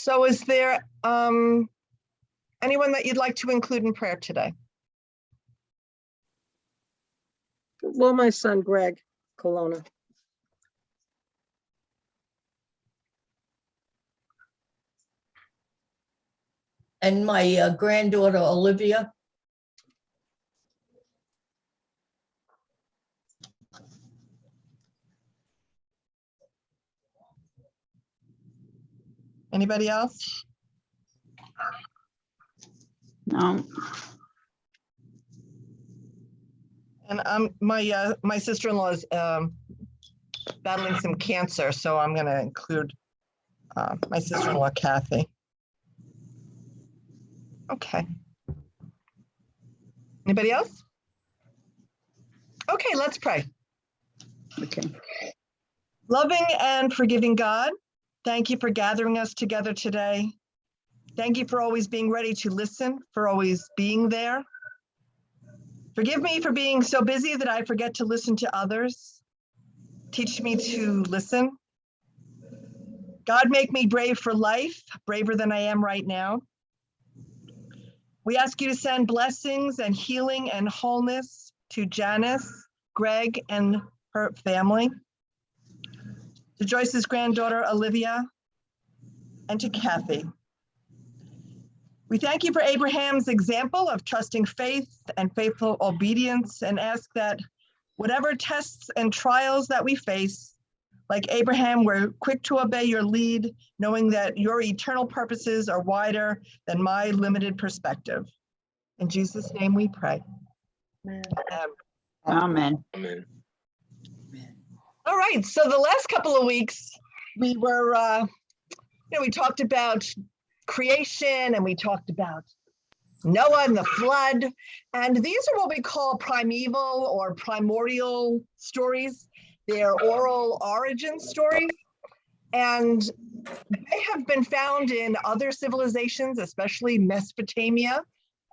So is there anyone that you'd like to include in prayer today? Well, my son, Greg Colonna. And my granddaughter, Olivia. Anybody else? No. And my sister-in-law is battling some cancer, so I'm going to include my sister-in-law, Kathy. Okay. Anybody else? Okay, let's pray. Okay. Loving and forgiving God, thank you for gathering us together today. Thank you for always being ready to listen, for always being there. Forgive me for being so busy that I forget to listen to others. Teach me to listen. God, make me brave for life, braver than I am right now. We ask you to send blessings and healing and wholeness to Janice, Greg, and her family, to Joyce's granddaughter, Olivia, and to Kathy. We thank you for Abraham's example of trusting faith and faithful obedience, and ask that whatever tests and trials that we face, like Abraham, we're quick to obey your lead, knowing that your eternal purposes are wider than my limited perspective. In Jesus' name we pray. Amen. Amen. Amen. All right, so the last couple of weeks, we were, we talked about creation, and we talked about Noah and the flood, and these are what we call primeval or primordial stories. They're oral origin stories, and they have been found in other civilizations, especially Mesopotamia,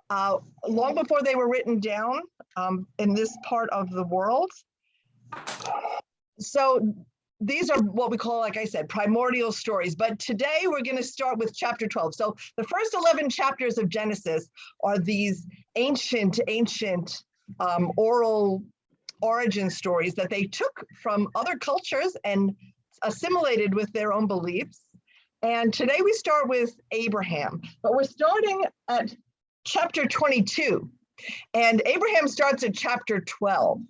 long before they were written down in this part of the world. So these are what we call, like I said, primordial stories. But today we're going to start with chapter 12. So the first 11 chapters of Genesis are these ancient oral origin stories that they took from other cultures and assimilated with their own beliefs. And today we start with Abraham, but we're starting at chapter 22. And Abraham starts at chapter 12.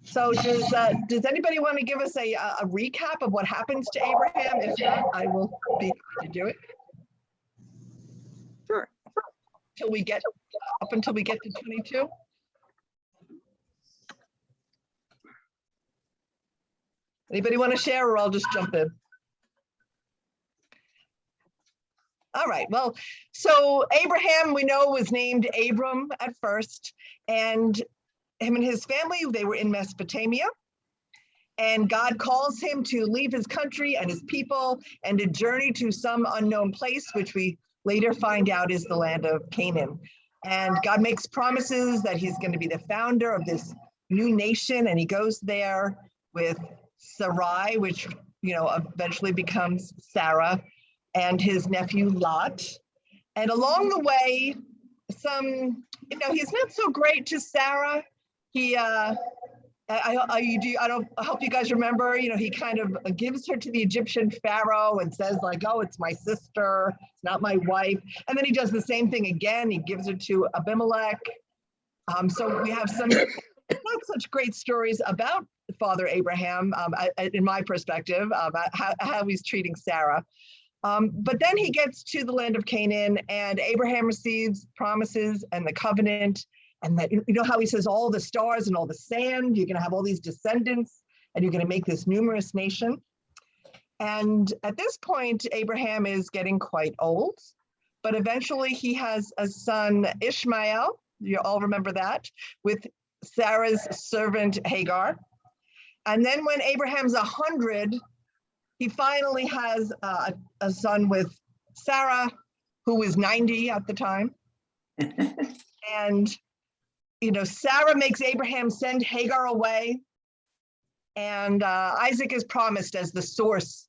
So does anybody want to give us a recap of what happens to Abraham? If not, I will be happy to do it. Sure. Up until we get to 22. Anybody want to share, or I'll just jump in? All right, well, so Abraham, we know, was named Abram at first, and him and his family, they were in Mesopotamia, and God calls him to leave his country and his people and to journey to some unknown place, which we later find out is the land of Canaan. And God makes promises that he's going to be the founder of this new nation, and he goes there with Sarai, which eventually becomes Sarah, and his nephew Lot. And along the way, he's not so great to Sarah. He, I hope you guys remember, he kind of gives her to the Egyptian pharaoh and says like, oh, it's my sister, it's not my wife. And then he does the same thing again. He gives her to Abimelech. So we have some not such great stories about Father Abraham, in my perspective, about how he's treating Sarah. But then he gets to the land of Canaan, and Abraham receives promises and the covenant, and that, how he says all the stars and all the sand, you're going to have all these descendants, and you're going to make this numerous nation. And at this point, Abraham is getting quite old, but eventually he has a son, Ishmael, you all remember that, with Sarah's servant Hagar. And then when Abraham's 100, he finally has a son with Sarah, who was 90 at the time. And, Sarah makes Abraham send Hagar away. And Isaac is promised as the source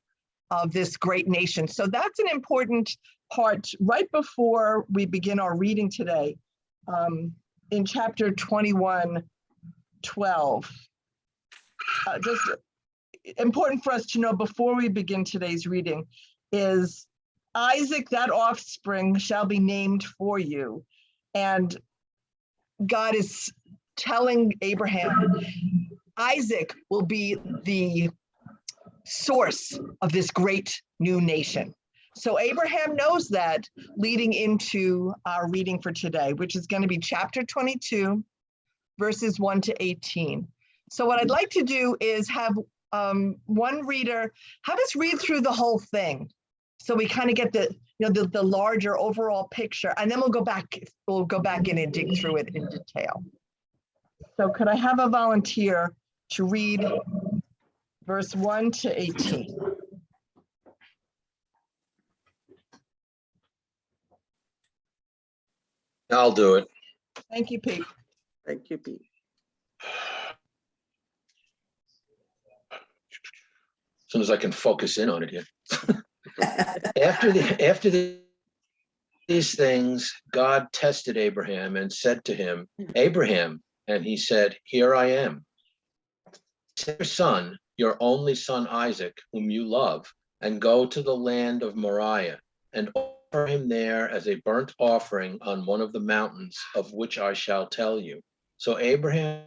of this great nation. So that's an important part right before we begin our reading today. In chapter 21:12, just important for us to know before we begin today's reading is Isaac, that offspring shall be named for you. And God is telling Abraham, Isaac will be the source of this great new nation. So Abraham knows that leading into our reading for today, which is going to be chapter 22, verses 1 to 18. So what I'd like to do is have one reader, have us read through the whole thing. So we kind of get the larger overall picture, and then we'll go back in and dig through it in detail. So could I have a volunteer to read verse 1 to 18? I'll do it. Thank you, Pete. Thank you, Pete. As soon as I can focus in on it here. After these things, God tested Abraham and said to him, Abraham, and he said, here I am. Take your son, your only son Isaac, whom you love, and go to the land of Moriah and offer him there as a burnt offering on one of the mountains of which I shall tell you. So Abraham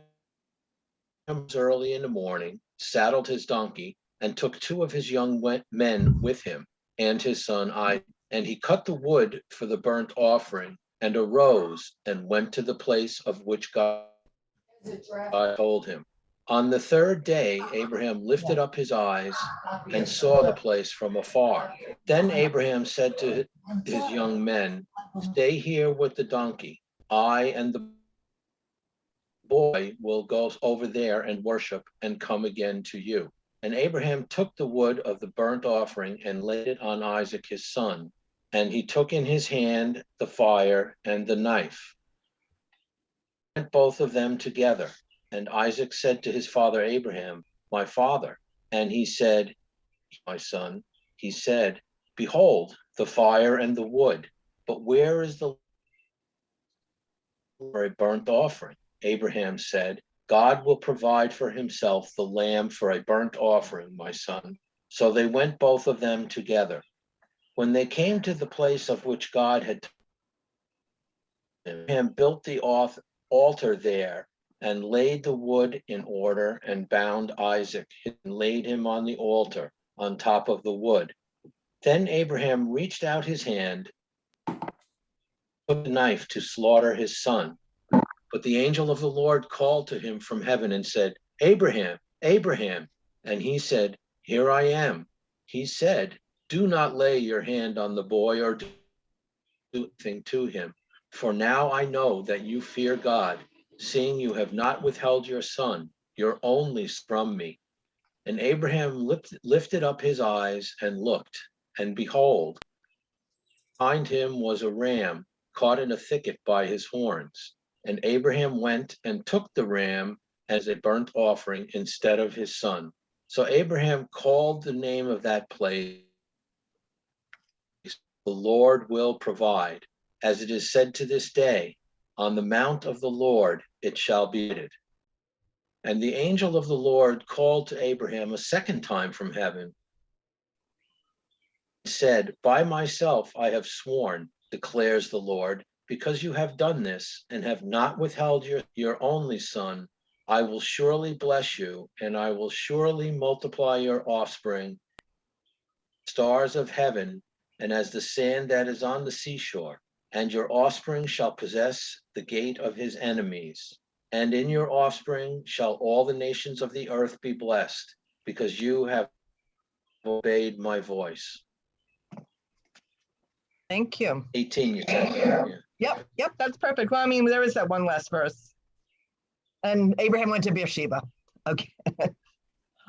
was early in the morning, saddled his donkey, and took 2 of his young men with him and his son Isaac. And he cut the wood for the burnt offering and arose and went to the place of which God told him. On the 3rd day, Abraham lifted up his eyes and saw the place from afar. Then Abraham said to his young men, stay here with the donkey. I and the boy will go over there and worship and come again to you. And Abraham took the wood of the burnt offering and laid it on Isaac his son. And he took in his hand the fire and the knife. And both of them together. And Isaac said to his father Abraham, my father. And he said, my son. He said, behold, the fire and the wood, but where is the for a burnt offering? Abraham said, God will provide for himself the lamb for a burnt offering, my son. So they went both of them together. When they came to the place of which God had told him, Abraham built the altar there and laid the wood in order and bound Isaac and laid him on the altar on top of the wood. Then Abraham reached out his hand, took the knife to slaughter his son. But the angel of the Lord called to him from heaven and said, Abraham, Abraham. And he said, here I am. He said, do not lay your hand on the boy or do anything to him. For now I know that you fear God, seeing you have not withheld your son, your only from me. And Abraham lifted up his eyes and looked, and behold, behind him was a ram caught in a thicket by his horns. And Abraham went and took the ram as a burnt offering instead of his son. So Abraham called the name of that place, the Lord will provide. As it is said to this day, on the mount of the Lord it shall be. And the angel of the Lord called to Abraham a second time from heaven, said, by myself I have sworn, declares the Lord, because you have done this and have not withheld your only son, I will surely bless you, and I will surely multiply your offspring, stars of heaven, and as the sand that is on the seashore. And your offspring shall possess the gate of his enemies. And in your offspring shall all the nations of the earth be blessed, because you have obeyed my voice. Thank you. 18, you said. Yeah. Yep, that's perfect. Well, I mean, there is that one last verse. And Abraham went to Beersheba. Okay.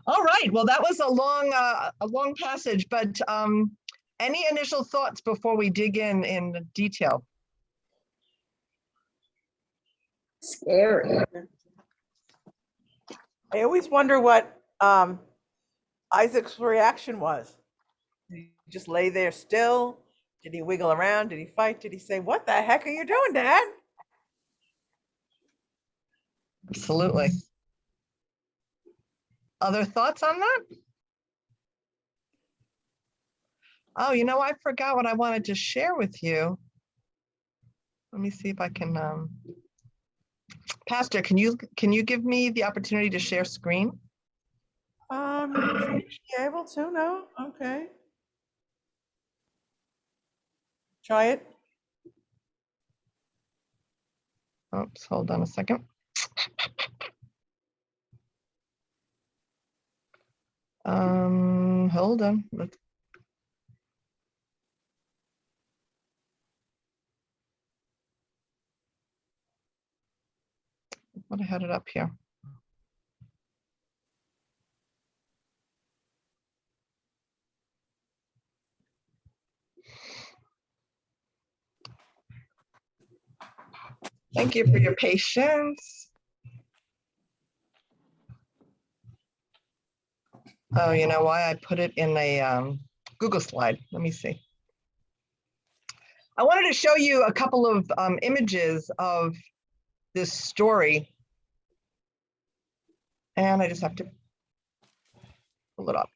All right. Well, that was a long passage, but any initial thoughts before we dig in detail? Scary. I always wonder what Isaac's reaction was. Did he just lay there still? Did he wiggle around? Did he fight? Did he say, "What the heck are you doing, Dad?" Absolutely. Other thoughts on that? Oh, I forgot what I wanted to share with you. Let me see if I can, Pastor, can you give me the opportunity to share screen? You should be able to. No, okay. Try it. Oops, hold on a second. Hold on. I had it up here. Thank you for your patience. Oh, you know why I put it in a Google slide? Let me see. I wanted to show you a couple of images of this story. And I just have to pull it up.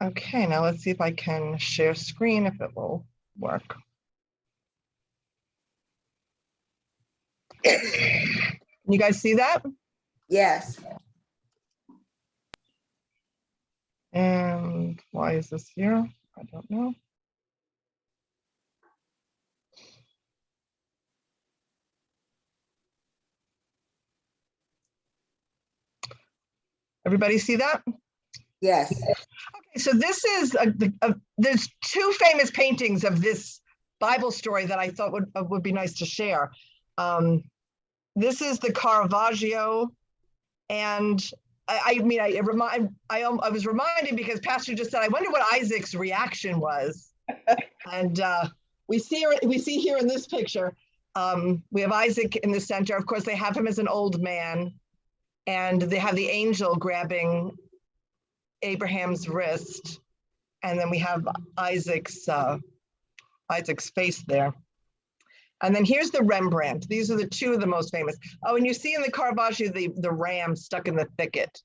Okay, now let's see if I can share screen, if it will work. You guys see that? Yes. And why is this here? I don't know. Everybody see that? Yes. Okay, so this is there's two famous paintings of this Bible story that I thought would be nice to share. This is the Caravaggio, and I was reminded because Pastor just said, I wonder what Isaac's reaction was, and we see here in this picture, we have Isaac in the center. Of course, they have him as an old man, and they have the angel grabbing Abraham's wrist, and then we have Isaac's face there. And then here's the Rembrandt. These are the two of the most famous. Oh, and you see in the Caravaggio the ram stuck in the thicket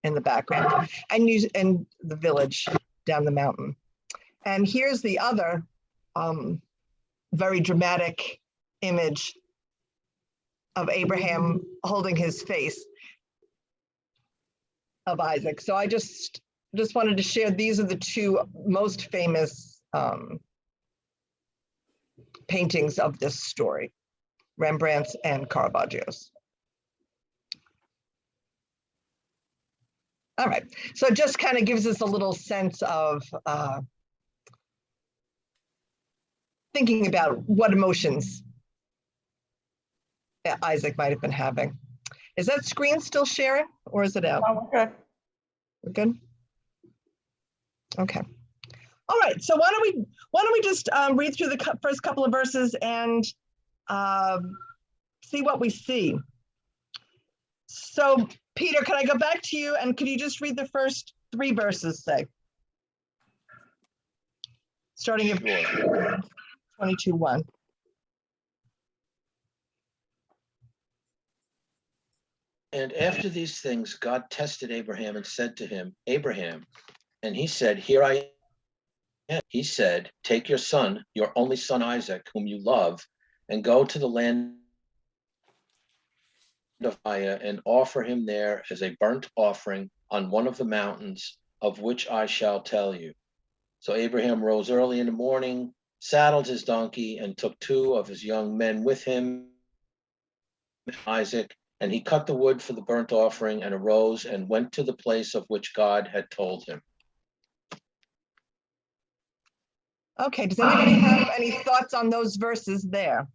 in the background, and the village down the mountain. And here's the other very dramatic image of Abraham holding his face of Isaac. So I just wanted to share, these are the two most famous paintings of this story, Rembrandt's and Caravaggio's. All right, so it just kind of gives us a little sense of thinking about what emotions Isaac might have been having. Is that screen still sharing, or is it out? Oh, we're good. We're good? Okay. All right, so why don't we just read through the first couple of verses and see what we see. So Peter, can I go back to you, and could you just read the first 3 verses, say? Starting at Sure. 22:1. And after these things, God tested Abraham and said to him, Abraham, and he said, Here I am. He said, Take your son, your only son Isaac, whom you love, and go to the land of Moriah and offer him there as a burnt offering on one of the mountains of which I shall tell you. So Abraham rose early in the morning, saddled his donkey, and took 2 of his young men with him, Isaac, and he cut the wood for the burnt offering and arose and went to the place of which God had told him. Okay, does anybody have any thoughts on those verses there?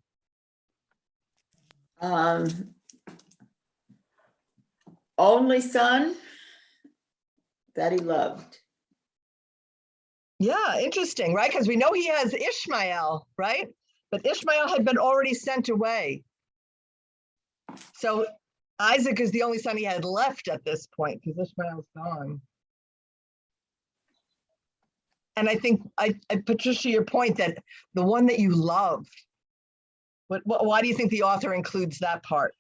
Only son that he loved. Yeah, interesting, right? Because we know he has Ishmael, right? But Ishmael had been already sent away. So Isaac is the only son he had left at this point because Ishmael's gone. And I think, Patricia, your point that the one that you loved, why do you think the author includes that part?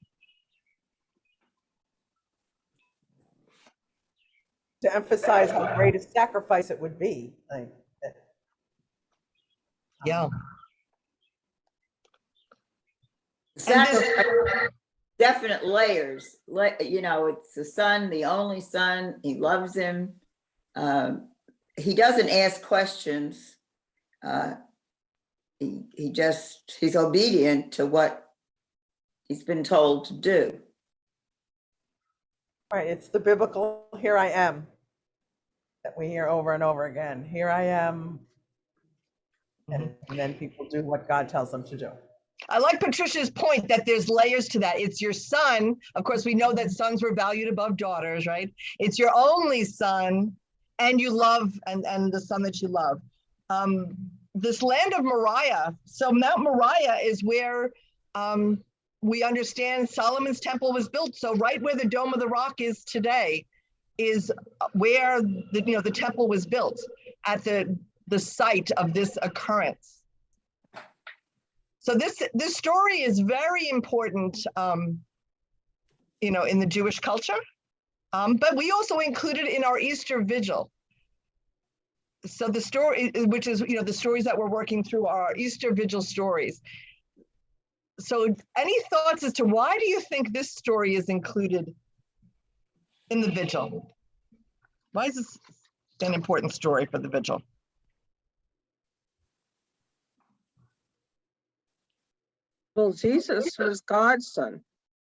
To emphasize how great a sacrifice it would be. Like, Yeah. Sacrifice, definite layers. You know, it's the son, the only son. He loves him. He doesn't ask questions. He's obedient to what he's been told to do. right, it's the biblical "here I am" that we hear over and over again. Here I am. And then people do what God tells them to do. I like Patricia's point that there's layers to that. It's your son. Of course, we know that sons were valued above daughters, right? It's your only son, and you love, and the son that you love. This land of Moriah. So Mount Moriah is where we understand Solomon's temple was built. So right where the Dome of the Rock is today is where the temple was built, at the site of this occurrence. So this story is very important, in the Jewish culture, but we also include it in our Easter Vigil. So the story, which is, the stories that we're working through are our Easter Vigil stories. So any thoughts as to why do you think this story is included in the Vigil? Why is this an important story for the Vigil? Well, Jesus was God's son.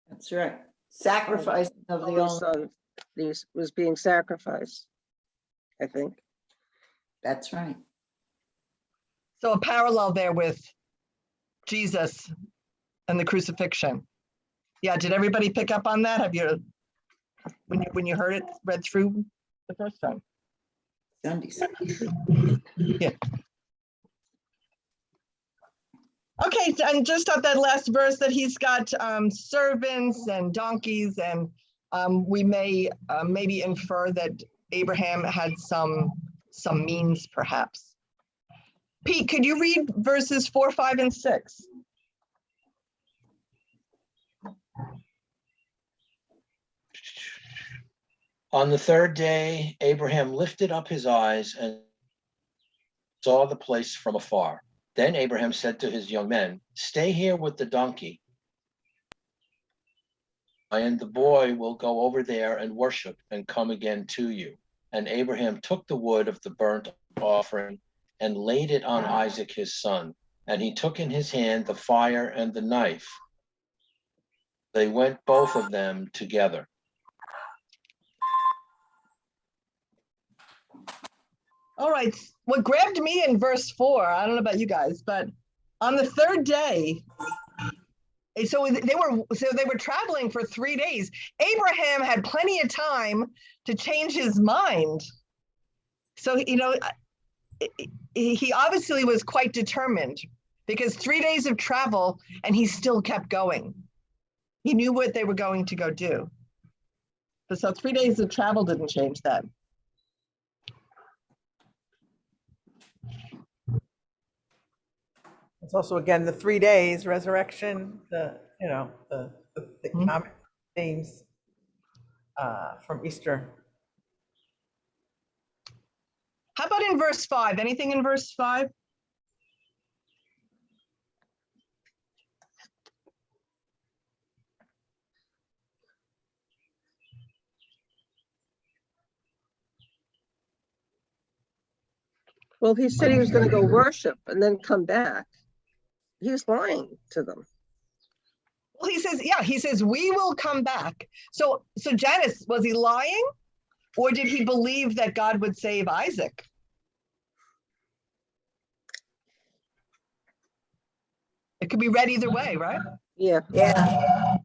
That's right. Sacrifice of the Only only. son was being sacrificed, I think. That's right. So a parallel there with Jesus and the crucifixion. Yeah, did everybody pick up on that? Have you, when you heard it read through the first time? Sundays. Yeah. Okay, and just on that last verse that he's got servants and donkeys, and we may maybe infer that Abraham had some means, perhaps. Pete, could you read verses 4, 5, and 6? On the third day, Abraham lifted up his eyes and saw the place from afar. Then Abraham said to his young men, "Stay here with the donkey, and the boy will go over there and worship and come again to you." And Abraham took the wood of the burnt offering and laid it on Isaac his son. And he took in his hand the fire and the knife. They went both of them together. All right, what grabbed me in verse 4, I don't know about you guys, but on the third day, so they were traveling for 3 days. Abraham had plenty of time to change his mind. So, he obviously was quite determined, because 3 days of travel and he still kept going. He knew what they were going to go do. But so 3 days of travel didn't change that. It's also, again, the 3 days, resurrection, the common themes from Easter. How about in verse 5? Anything in verse 5? Well, he said he was going to go worship and then come back. He was lying to them. Well, he says, we will come back. So Janice, was he lying? Or did he believe that God would save Isaac? It could be read either way, right? Yeah. Yeah.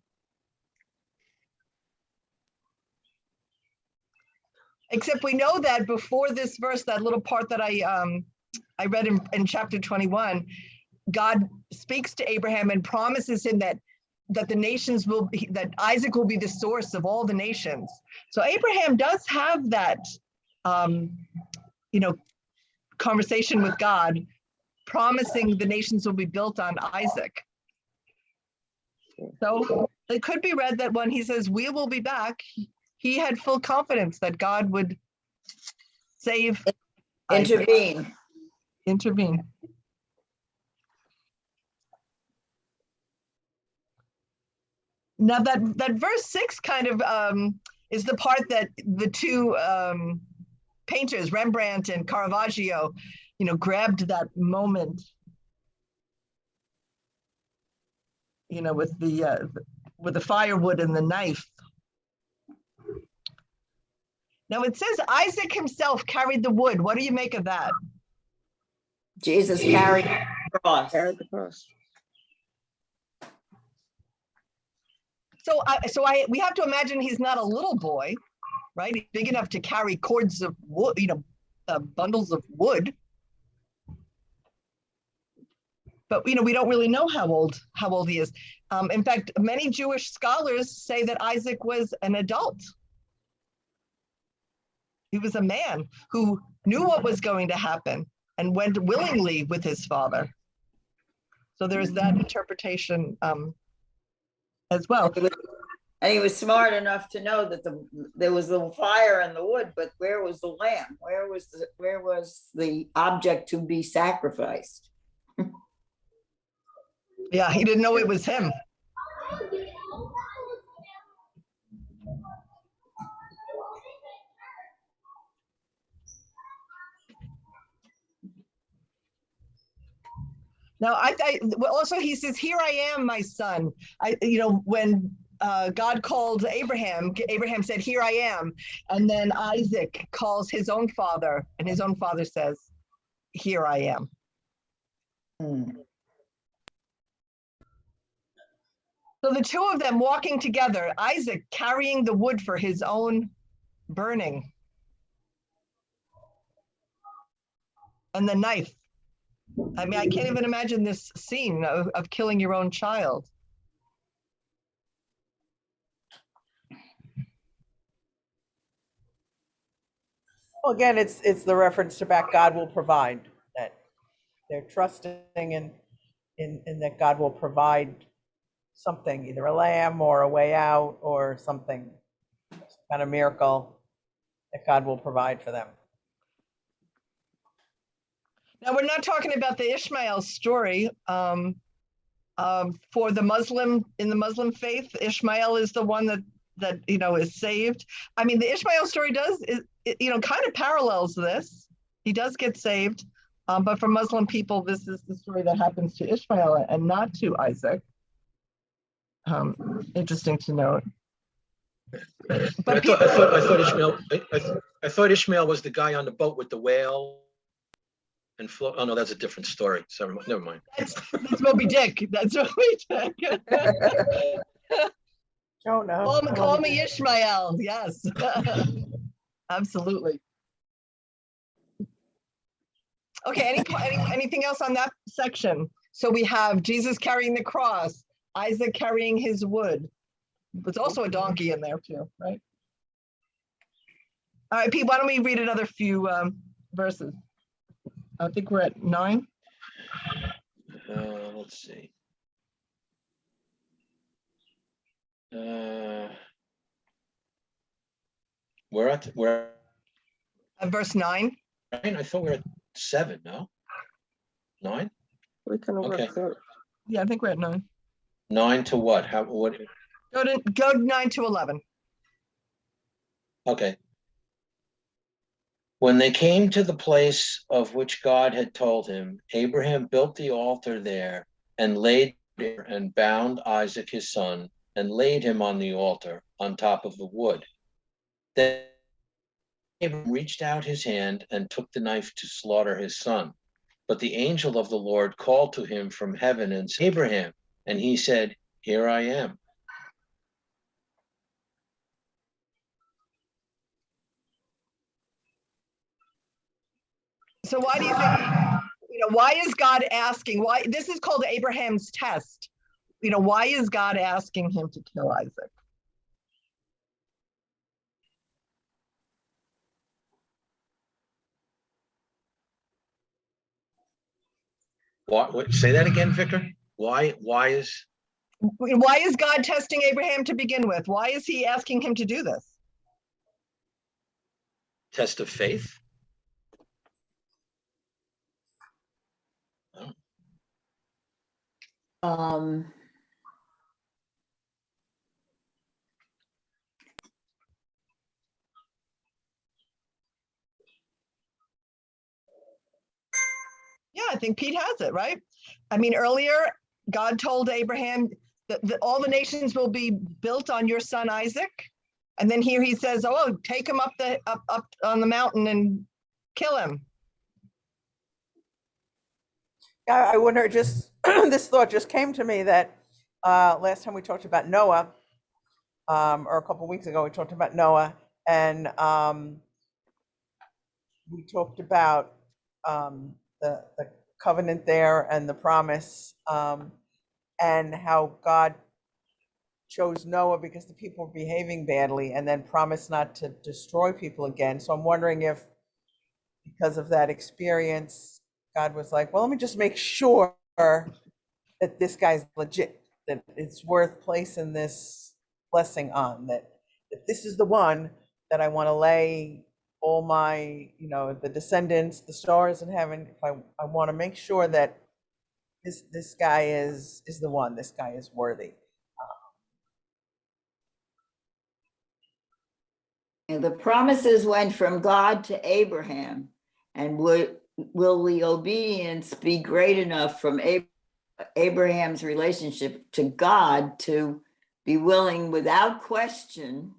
Except we know that before this verse, that little part that I read in chapter 21, God speaks to Abraham and promises him that the nations will be, that Isaac will be the source of all the nations. So Abraham does have that, conversation with God, promising the nations will be built on Isaac. So it could be read that when he says, we will be back, he had full confidence that God would save Isaac. Intervene. Now that verse 6 kind of is the part that the two painters, Rembrandt and Caravaggio, grabbed that moment, with the firewood and the knife. Now it says Isaac himself carried the wood. What do you make of that? Jesus carried the cross. Carried the cross. So we have to imagine he's not a little boy, right? He's big enough to carry cords of wood, bundles of wood. But we don't really know how old he is. In fact, many Jewish scholars say that Isaac was an adult. He was a man who knew what was going to happen and went willingly with his father. So there's that interpretation as well. And he was smart enough to know that there was the fire and the wood, but where was the lamb? Where was the object to be sacrificed? Yeah, he didn't know it was him. Now, also he says, "Here I am, my son." When God called Abraham, Abraham said, "Here I am," and then Isaac calls his own father, and his own father says, "Here I am." So the two of them walking together, Isaac carrying the wood for his own burning, and the knife. I mean, I can't even imagine this scene of killing your own child. Well, again, it's the reference to back, God will provide, that they're trusting in that God will provide something, either a lamb or a way out or something, some kind of miracle that God will provide for them. Now, we're not talking about the Ishmael story. For the Muslim, in the Muslim faith, Ishmael is the one that is saved. I mean, the Ishmael story kind of parallels this. He does get saved, but for Muslim people, this is the story that happens to Ishmael and not to Isaac. Interesting to note. I thought Ishmael was the guy on the boat with the whale and float. Oh no, that's a different story. So never mind. That's Moby Dick. That's Moby Dick. Oh no. Call me Ishmael. Yes. Absolutely. Okay, anything else on that section? So we have Jesus carrying the cross, Isaac carrying his wood. There's also a donkey in there too, right? All right, Pete, why don't we read another few verses? I think we're at 9. Let's see. We're at Verse 9. I thought we were at 7. No, 9. We can work Okay. through it. Yeah, I think we're at 9. 9 to what? What? Go 9 to 11. Okay. When they came to the place of which God had told him, Abraham built the altar there and laid there and bound Isaac his son and laid him on the altar on top of the wood. Then Abraham reached out his hand and took the knife to slaughter his son. But the angel of the Lord called to him from heaven and said, Abraham, and he said, Here I am. So why do you think, why is God asking, why, this is called Abraham's test. Why is God asking him to kill Isaac? What, say that again, Victor? Why is, Why is God testing Abraham to begin with? Why is he asking him to do this? test of faith? Um, Yeah, I think Pete has it, right? I mean, earlier, God told Abraham that all the nations will be built on your son Isaac. And then here he says, oh, take him up on the mountain and kill him. I wonder, just this thought just came to me that last time we talked about Noah, or a couple weeks ago, we talked about Noah, and we talked about the covenant there and the promise, and how God chose Noah because the people were behaving badly, and then promised not to destroy people again. So I'm wondering if, because of that experience, God was like, well, let me just make sure that this guy's legit, that it's worth placing this blessing on, that this is the one that I want to lay all my, the descendants, the stars in heaven. If I want to make sure that this guy is the one, this guy is worthy. and the promises went from God to Abraham, and will the obedience be great enough from Abraham's relationship to God to be willing without question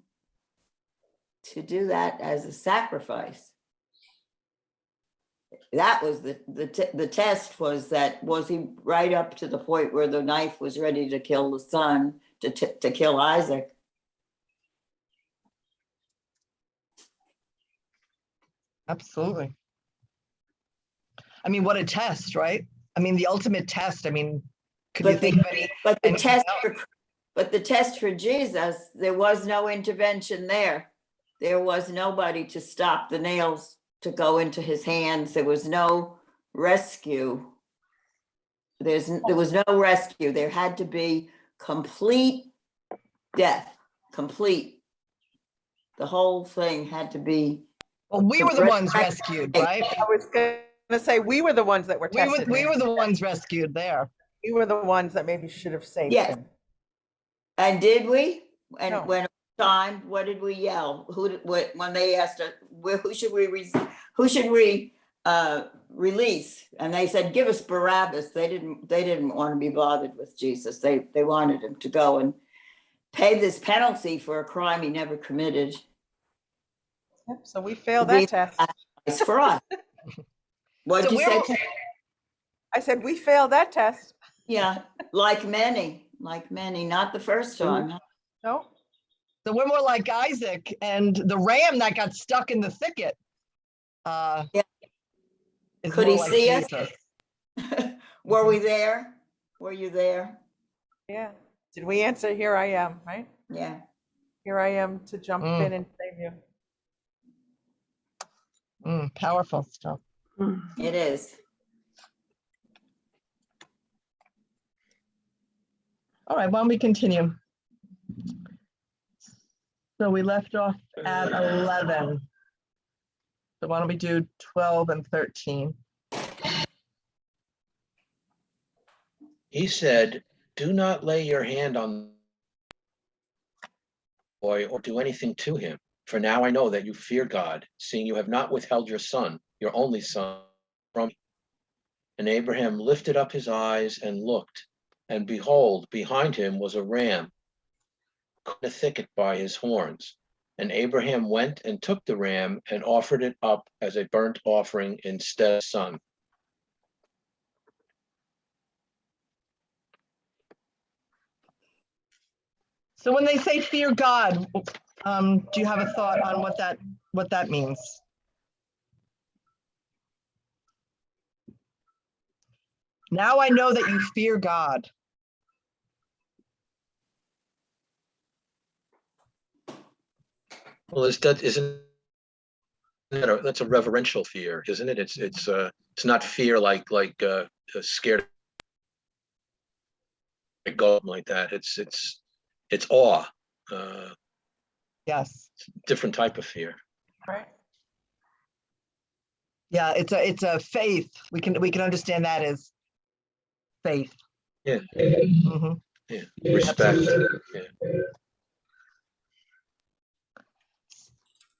to do that as a sacrifice? That was the test, was he right up to the point where the knife was ready to kill the son, to kill Isaac? Absolutely. I mean, what a test, right? I mean, the ultimate test. I mean, could you think of any? But the anything test for Jesus, there was no intervention there. There was nobody to stop the nails to go into his hands. There was no rescue. There was no rescue. There had to be complete death, complete. The whole thing had to be. Well, we were the ones rescued, right? I was going to say, we were the ones that were tested. We were the ones rescued there. We were the ones that maybe should have saved Yes. him. And did we? And No. when it was time, what did we yell? When they asked us, who should we release? And they said, give us Barabbas. They didn't want to be bothered with Jesus. They wanted him to go and pay this penalty for a crime he never committed. Yep, so we failed that test. It's for us. What did you say? I said, we failed that test. Yeah, like many, not the first time. No? So we're more like Isaac and the ram that got stuck in the thicket. Yeah. Is Could more he like see us? Jesus. Were we there? Were you there? Yeah. Did we answer, here I am, right? Yeah. Here I am to jump in and save you. Powerful stuff. It is. All right, why don't we continue? So we left off at 11. So why don't we do 12 and 13? He said, do not lay your hand on the boy or do anything to him. For now I know that you fear God, seeing you have not withheld your son, your only son, from me. And Abraham lifted up his eyes and looked, and behold, behind him was a ram caught in a thicket by his horns. And Abraham went and took the ram and offered it up as a burnt offering instead of son. So when they say fear God, do you have a thought on what that means? Now I know that you fear God. Well, isn't that that's a reverential fear, isn't it? It's not fear like scared go like that. It's awe, Yes. different type of fear. Right. Yeah, it's a faith. We can understand that as faith. Yeah, Mhm. yeah, respect. Yeah.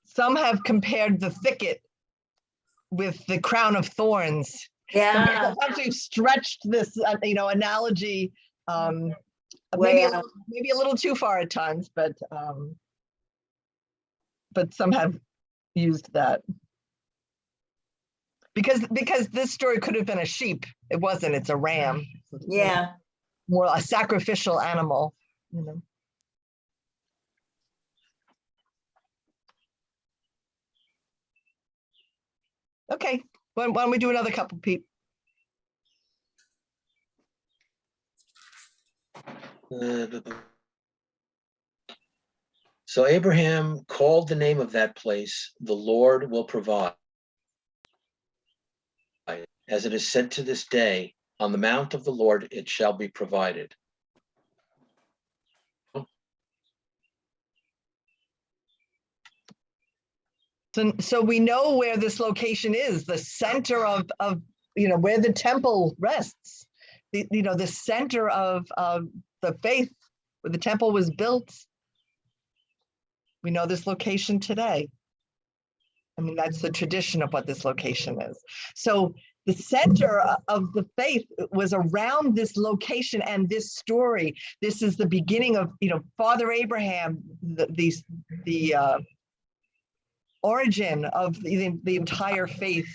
Some have compared the thicket with the crown of thorns. Yeah, Sometimes we've stretched this, analogy, Way maybe out. maybe a little too far at times, but some have used that because this story could have been a sheep. It wasn't. It's a ram. yeah. More a sacrificial animal. Okay, why don't we do another couple, Pete? So Abraham called the name of that place, the Lord will provide. As it is said to this day, on the mount of the Lord it shall be provided. So we know where this location is, the center of where the temple rests, the center of the faith where the temple was built. We know this location today. I mean, that's the tradition of what this location is. So the center of the faith was around this location and this story. This is the beginning of, Father Abraham, the origin of the entire faith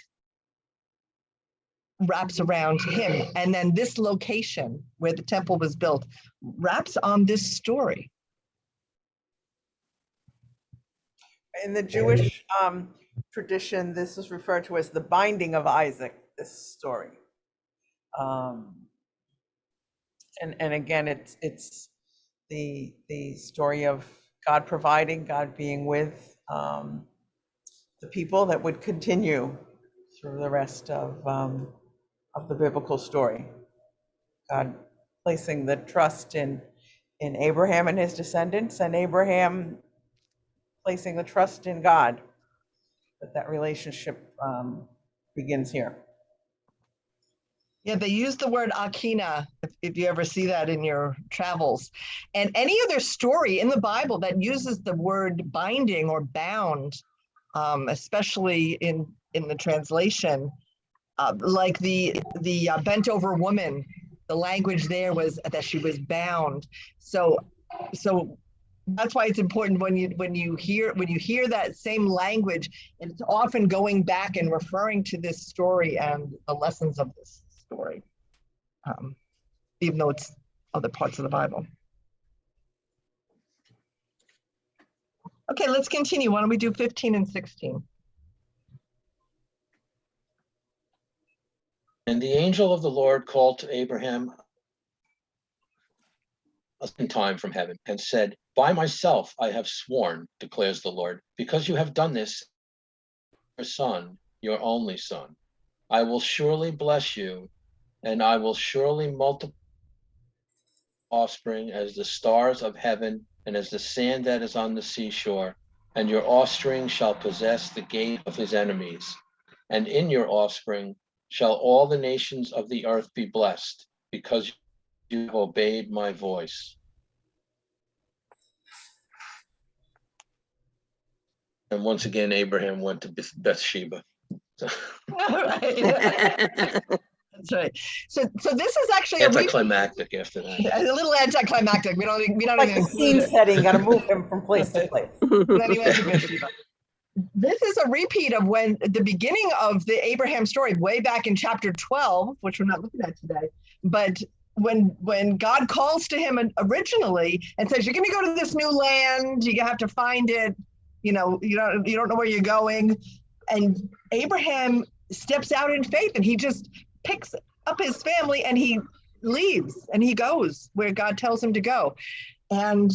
wraps around him. And then this location where the temple was built wraps on this story. In the Jewish tradition, this is referred to as the binding of Isaac, this story. And again, it's the story of God providing, God being with the people that would continue through the rest of the biblical story. God placing the trust in Abraham and his descendants, and Abraham placing the trust in God. That relationship begins here. Yeah, they use the word akina, if you ever see that in your travels. And any other story in the Bible that uses the word binding or bound, especially in the translation, like the bent over woman, the language there was that she was bound. So that's why it's important when you hear that same language, and it's often going back and referring to this story and the lessons of this story, even though it's other parts of the Bible. Okay, let's continue. Why don't we do 15 and 16? And the angel of the Lord called to Abraham a second time from heaven and said, by myself I have sworn, declares the Lord, because you have done this, your son, your only son. I will surely bless you, and I will surely multiply offspring as the stars of heaven and as the sand that is on the seashore. And your offspring shall possess the gate of his enemies. And in your offspring shall all the nations of the earth be blessed, because you have obeyed my voice. And once again, Abraham went to Bathsheba. All right. That's right. So this is actually Anticlimactic after that. a little anticlimactic. We don't Like even the scene include it. setting, got to move him from place to place. Then he went to Bathsheba. This is a repeat of when the beginning of the Abraham story, way back in chapter 12, which we're not looking at today, but when God calls to him originally and says, you're going to go to this new land, you have to find it, you don't know where you're going. And Abraham steps out in faith, and he just picks up his family and he leaves and he goes where God tells him to go. And,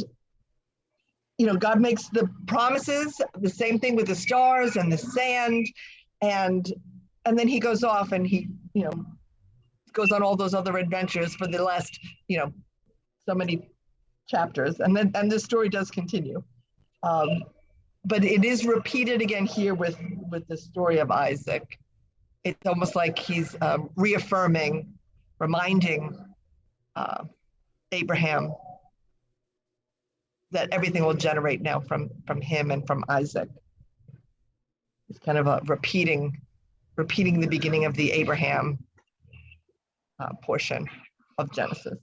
God makes the promises, the same thing with the stars and the sand. And then he goes off and he, goes on all those other adventures for the last, so many chapters. And the story does continue. But it is repeated again here with the story of Isaac. It's almost like he's reaffirming, reminding Abraham that everything will generate now from him and from Isaac. It's kind of a repeating the beginning of the Abraham portion of Genesis.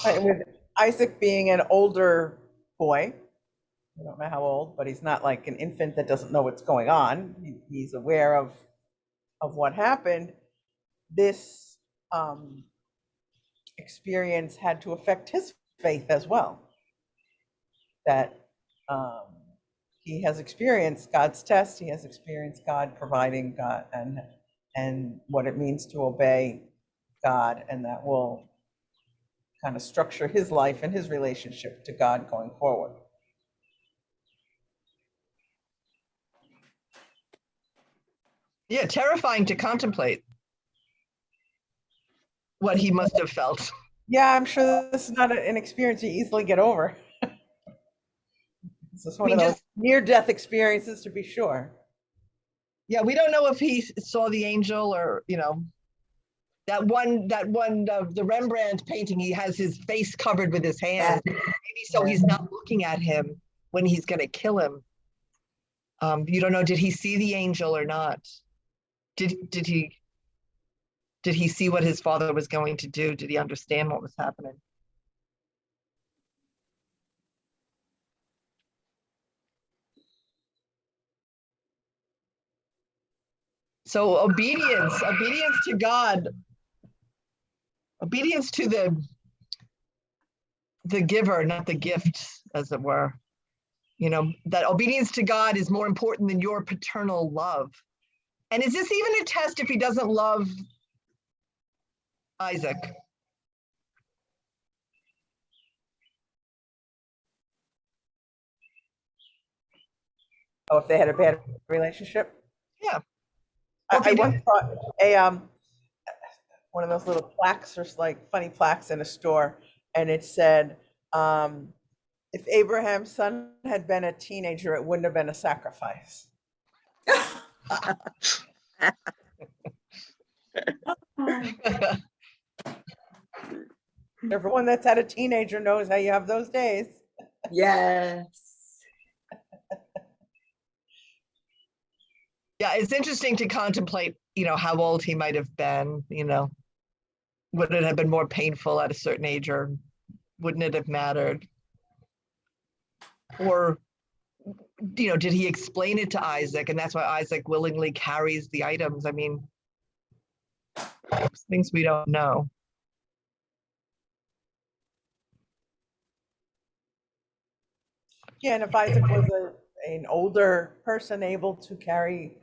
And with Isaac being an older boy, I don't know how old, but he's not like an infant that doesn't know what's going on. He's aware of what happened. This experience had to affect his faith as well. That he has experienced God's test. He has experienced God providing God and what it means to obey God, and that will kind of structure his life and his relationship to God going forward. Yeah, terrifying to contemplate what he must have felt. Yeah, I'm sure this is not an experience you easily get over. This is one of those near-death experiences, to be sure. Yeah, we don't know if he saw the angel or, that one of the Rembrandt painting, he has his face covered with his hand. Maybe so he's not looking at him when he's going to kill him. You don't know, did he see the angel or not? Did he see what his father was going to do? Did he understand what was happening? So obedience to God, obedience to the giver, not the gift, as it were. That obedience to God is more important than your paternal love. And is this even a test if he doesn't love Isaac? Oh, if they had a bad relationship? Yeah. I once saw one of those little plaques or like funny plaques in a store, and it said, if Abraham's son had been a teenager, it wouldn't have been a sacrifice. Everyone that's had a teenager knows how you have those days. Yes. Yeah, it's interesting to contemplate, how old he might have been, would it have been more painful at a certain age or wouldn't it have mattered? Or, did he explain it to Isaac and that's why Isaac willingly carries the items? I mean, things we don't know. Yeah, and if Isaac was an older person able to carry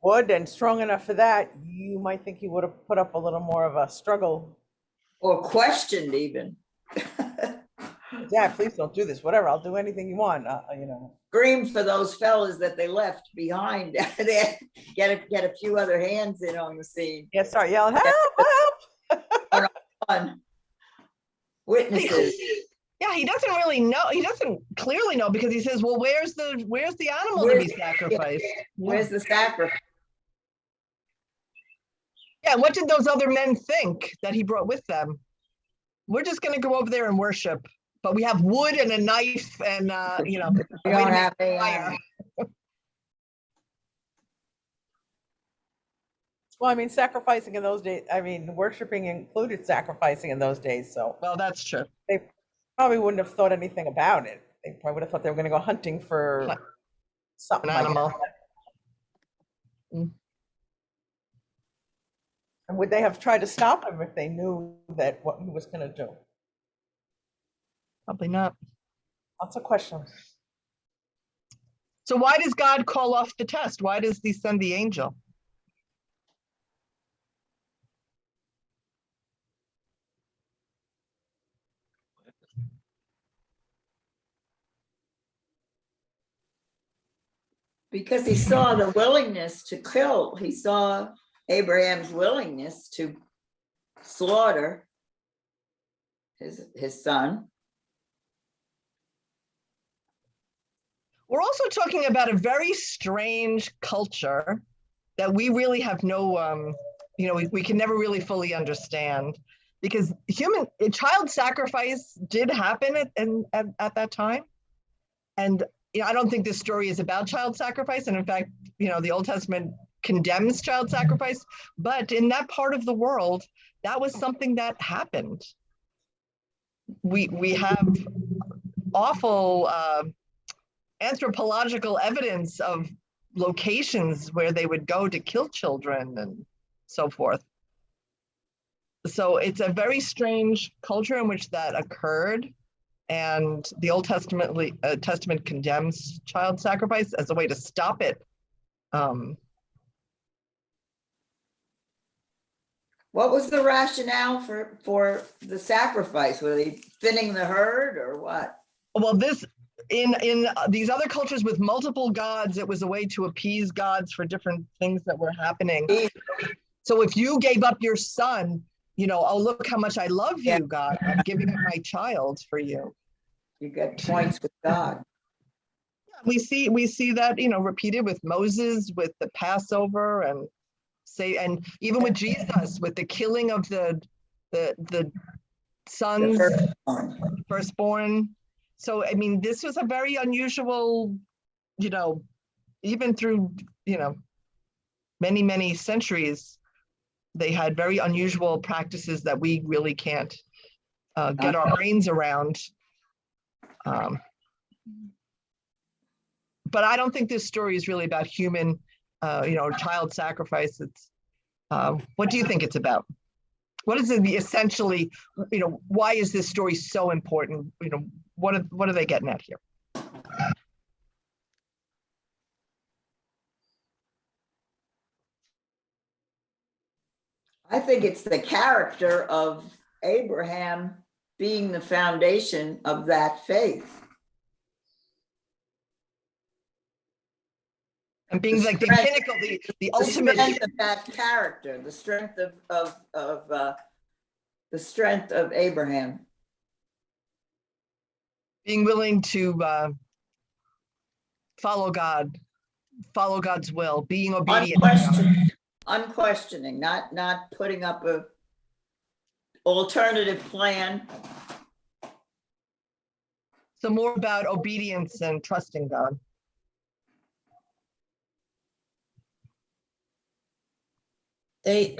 wood and strong enough for that, you might think he would have put up a little more of a struggle. Or questioned even. Yeah, please don't do this. Whatever, I'll do anything you want. Scream for those fellas that they left behind. Get a few other hands in on the scene. Yeah, start yelling, help, help. Fun. Witnesses. Yeah, he doesn't really know. He doesn't clearly know because he says, well, where's the animal to be sacrificed? Where's the sacrifice? Yeah, what did those other men think that he brought with them? We're just going to go over there and worship, but we have wood and a knife and, We don't have a Well, I mean, sacrificing in those days, worshiping included sacrificing in those days. So, well, that's true. They probably wouldn't have thought anything about it. They probably would have thought they were going to go hunting for something An animal. And would they have tried to stop him if they knew that what he was going to do? Probably not. Lots of questions. So why does God call off the test? Why does he send the angel? Because he saw the willingness to kill. He saw Abraham's willingness to slaughter his son. We're also talking about a very strange culture that we really have no, we can never really fully understand, because child sacrifice did happen at that time. And I don't think this story is about child sacrifice. And in fact, the Old Testament condemns child sacrifice, but in that part of the world, that was something that happened. We have awful anthropological evidence of locations where they would go to kill children and so forth. So it's a very strange culture in which that occurred. And the Old Testament condemns child sacrifice as a way to stop it. What was the rationale for the sacrifice? Were they thinning the herd or what? Well, in these other cultures with multiple gods, it was a way to appease gods for different things that were happening. So if you gave up your son, oh, look how much I love you, God. I'm giving up my child for you. You get points with God. We see that, repeated with Moses, with the Passover, and even with Jesus, with the killing of the sons, The firstborn. So, this was a very unusual, even through, many, many centuries, they had very unusual practices that we really can't get our brains around. But I don't think this story is really about human, child sacrifice. It's, what do you think it's about? What is it essentially, why is this story so important? What are they getting at here? I think it's the character of Abraham being the foundation of that faith. And being like the pinnacle, the ultimate. The strength of that character, the strength the strength of Abraham. Being willing to follow God's will, being obedient. Unquestioning, not putting up a alternative plan. So more about obedience and trusting God. They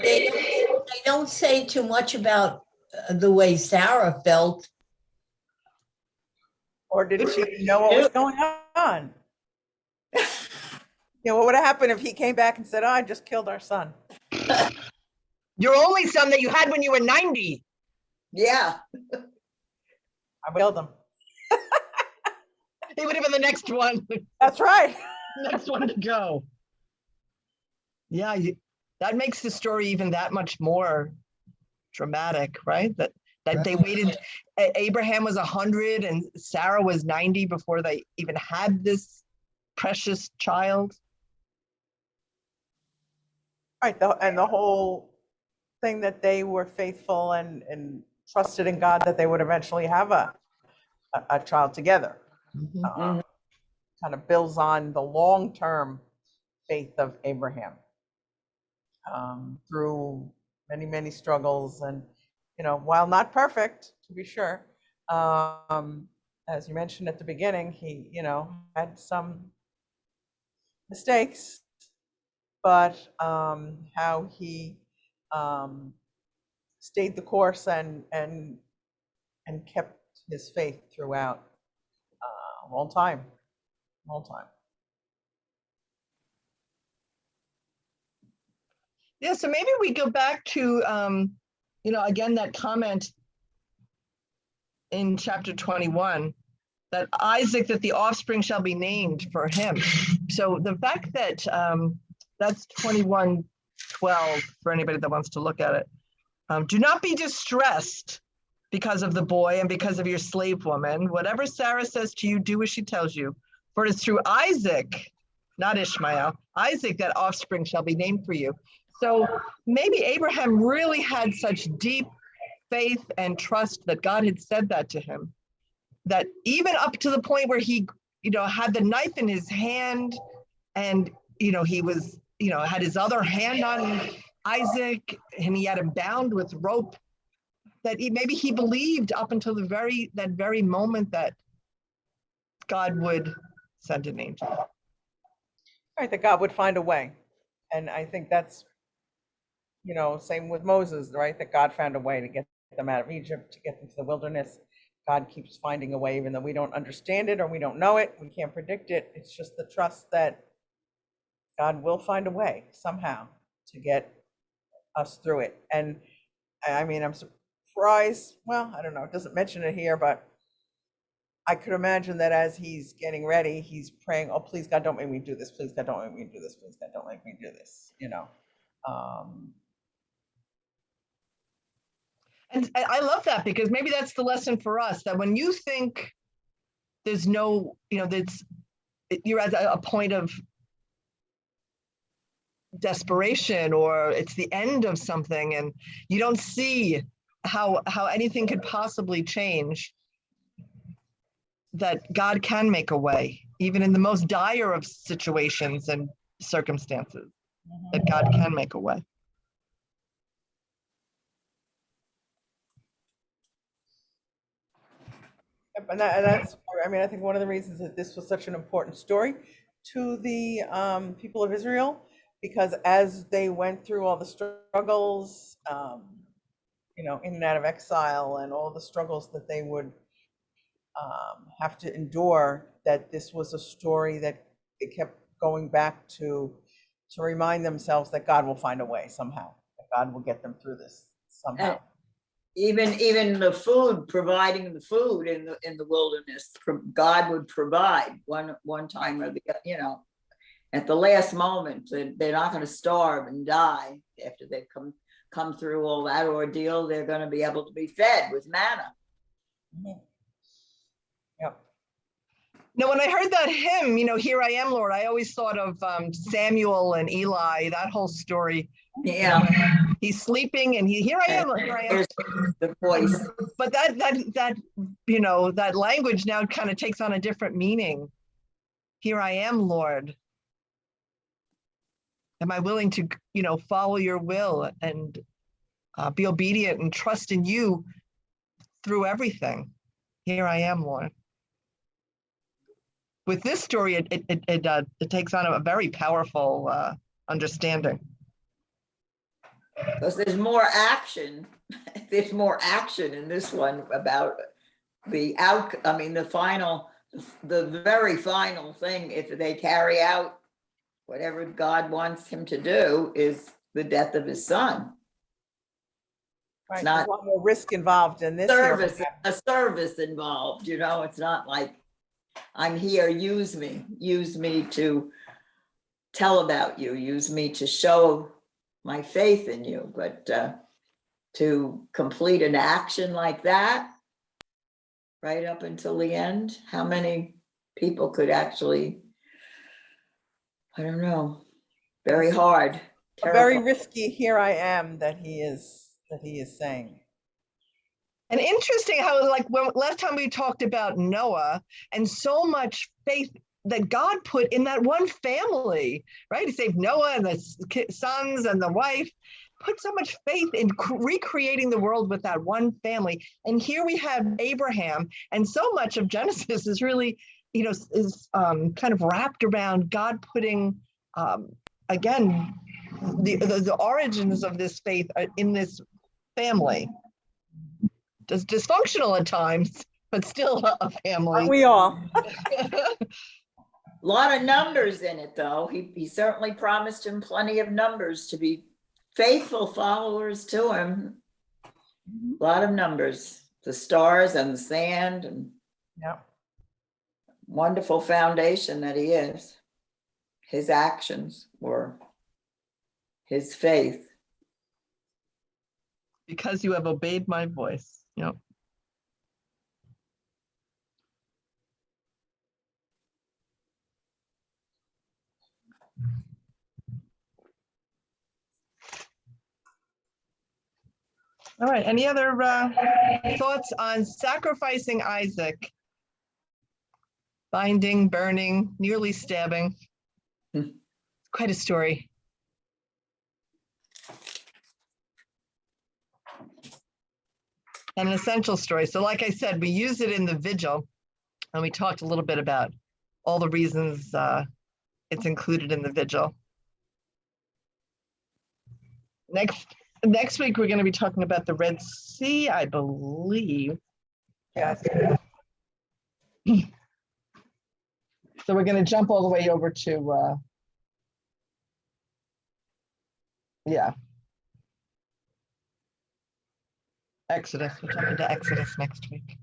don't say too much about the way Sarah felt. Or did she know what was going on? What would have happened if he came back and said, "Oh, I just killed our son"? Your only son that you had when you were 90. Yeah. I killed him. He would have been the next one. That's right. Next one to go. Yeah, that makes the story even that much more dramatic, right? That they waited. Abraham was 100 and Sarah was 90 before they even had this precious child. Right, and the whole thing that they were faithful and trusted in God that they would eventually have a child together. Mm-hmm. Kind of builds on the long-term faith of Abraham through many, many struggles, and while not perfect, to be sure, as you mentioned at the beginning, he had some mistakes, but how he stayed the course and kept his faith throughout a long time. Yeah, so maybe we go back to, again, that comment in chapter 21, that Isaac, that the offspring shall be named for him. So the fact that that's 21:12 for anybody that wants to look at it. Do not be distressed because of the boy and because of your slave woman. Whatever Sarah says to you, do as she tells you. For it is through Isaac not Ishmael, Isaac, that offspring shall be named for you. So maybe Abraham really had such deep faith and trust that God had said that to him, that even up to the point where he, had the knife in his hand and, he was, had his other hand on Isaac and he had him bound with rope, that maybe he believed up until that very moment that God would send an angel. Right, that God would find a way. And I think that's, same with Moses, right? That God found a way to get them out of Egypt, to get them to the wilderness. God keeps finding a way, even though we don't understand it or we don't know it, we can't predict it. It's just the trust that God will find a way somehow to get us through it. And I mean, I'm surprised. Well, I don't know. It doesn't mention it here, but I could imagine that as he's getting ready, he's praying, "Oh, please, God, don't make me do this. Please, God, don't make me do this. Please, God, don't make me do this." And I love that, because maybe that's the lesson for us, that when you think there's no, you're at a point of desperation, or it's the end of something and you don't see how anything could possibly change, that God can make a way, even in the most dire of situations and circumstances, that God can make a way. And that's, I mean, I think one of the reasons that this was such an important story to the people of Israel, because as they went through all the struggles, in and out of exile, and all the struggles that they would have to endure, that this was a story that they kept going back to remind themselves that God will find a way somehow, that God will get them through this somehow. Even the food, providing the food in the wilderness, God would provide one time or the, at the last moment. They're not going to starve and die after they've come through all that ordeal. They're going to be able to be fed with manna. Mhm. Yep. Now, when I heard that hymn, "Here I am, Lord," I always thought of Samuel and Eli, that whole story. Yeah, He's sleeping and here I am, here I am. there's the voice. But that language now kind of takes on a different meaning. Here I am, Lord. Am I willing to, follow your will and be obedient and trust in you through everything? Here I am, Lord. With this story, it takes on a very powerful understanding. Because there's more action. There's more action in this one about the the very final thing. If they carry out whatever God wants him to do, is the death of his son. Right. Not There's a lot more risk involved in this. a service involved. It's not like, I'm here, use me to tell about you, use me to show my faith in you. But to complete an action like that, right up until the end, how many people could actually, I don't know, very hard. A very risky "here I am" that he is saying. And interesting how, when last time we talked about Noah and so much faith that God put in that one family, right? He saved Noah and the sons and the wife, put so much faith in recreating the world with that one family. And here we have Abraham, and so much of Genesis is really, is kind of wrapped around God putting, again, the origins of this faith in this family. Dysfunctional at times, but still a family. Aren't we all? A lot of numbers in it, though. He certainly promised him plenty of numbers to be faithful followers to him. A lot of numbers, the stars and the sand, and wonderful foundation that he is. His actions were his faith. Because you have obeyed my voice. Yep. All right, any other thoughts on sacrificing Isaac? Binding, burning, nearly stabbing. Quite a story. And an essential story. So like I said, we use it in the vigil, and we talked a little bit about all the reasons it's included in the vigil. Next week, we're going to be talking about the Red Sea, I believe. Yes. So we're going to jump all the way over to, yeah. Exodus, we're jumping to Exodus next week.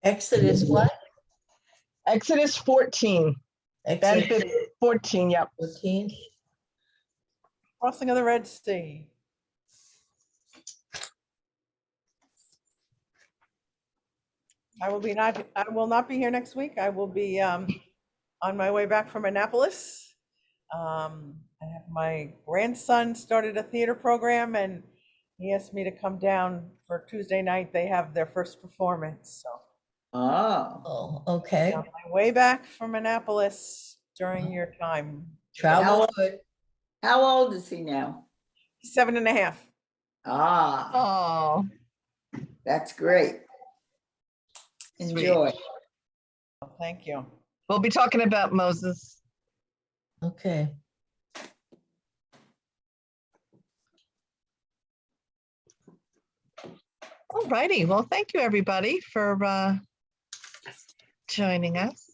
Exodus what? Exodus 14, Exodus benefit 14, yep. 14? Crossing of the Red Sea. I will not be here next week. I will be on my way back from Annapolis. I have my grandson started a theater program, and he asked me to come down for Tuesday night. They have their first performance. So Oh, Oh, okay. on my way back from Annapolis during your time. Travel good. how old is he now? 7.5. Ah, Oh, that's great. Enjoy. Thank you. we'll be talking about Moses. Okay. All righty, well, thank you, everybody, for joining us.